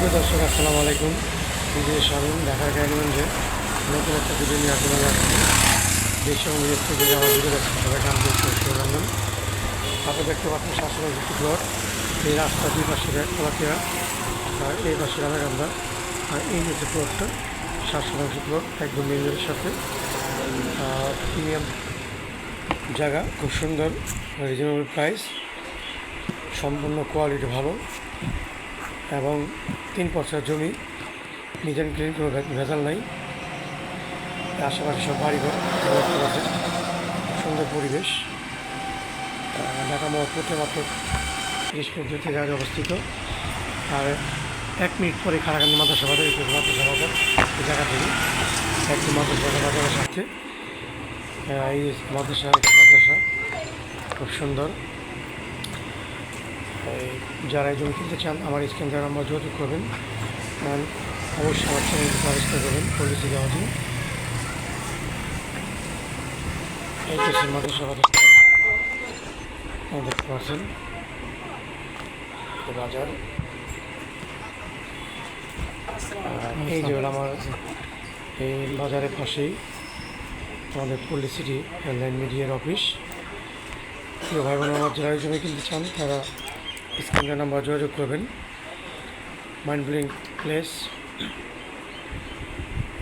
সুপ্রিয় দর্শক, আসসালামু আলাইকুম। নিজে শামীম, ঢাকার গাইডগঞ্জে নতুন একটা ভিডিও নিয়ে আপনাদের আসছি। দেশ এবং বিদেশ থেকে যে আমার ভিডিও দেখছে সবাইকে আন্তরিক অভিনন্দন। আপনারা দেখতে পাচ্ছেন শাসনের ভিত্তি প্লট। এই রাস্তা দুই পাশে এলাকা, আর এই পাশে রানাগান্ধা, আর এই যে প্লটটা 7 শতাংশ প্লট, একদম মেন রোডের সাথে। প্রিমিয়াম জায়গা, খুব সুন্দর, রিজনেবল প্রাইস, সম্পূর্ণ কোয়ালিটি ভালো এবং 3 পর্সার জমি, নিট অ্যান্ড ক্লিন, কোনো ভেজাল নাই। আশেপাশে সব বাড়িঘর দেখতে পাচ্ছেন, সুন্দর পরিবেশ। ঢাকা মহকুমাতে মাত্র 30 মিনিট দূর থেকে আগে অবস্থিত। আর 1 মিনিট পরে খারাকান্দি মাদ্রাসা বাজার, মাদ্রাসা বাজার এই জায়গা থেকে একদম মাদ্রাসা বাজারের সাথে। এই মাদ্রাসা খুব সুন্দর। যারা এই জমি কিনতে চান আমার স্ক্রিন দ্বারা আমরা যোগাযোগ করবেন, অবশ্যই আমার চ্যানেলটি সাবস্ক্রাইব করবেন পলিসি দেওয়া যায়। এই হচ্ছে মাদ্রাসা বাজারটা দেখতে পাচ্ছেন, বাজার। এই যে হলো আমার এই বাজারের পাশেই আমাদের পলিসিটি অনলাইন মিডিয়ার অফিস। প্রিয় ভাই বোন, আমার যারা জমি কিনতে চান তারা স্ক্রিনের নাম্বার যোগাযোগ করবেন। মাইন্ড ব্লোয়িং প্লেস,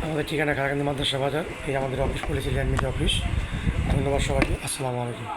আমাদের ঠিকানা খারাকান্দি মাদ্রাসা বাজার। এই আমাদের office, policy land media office. ধন্যবাদ সবাইকে, আসসালামু আলাইকুম।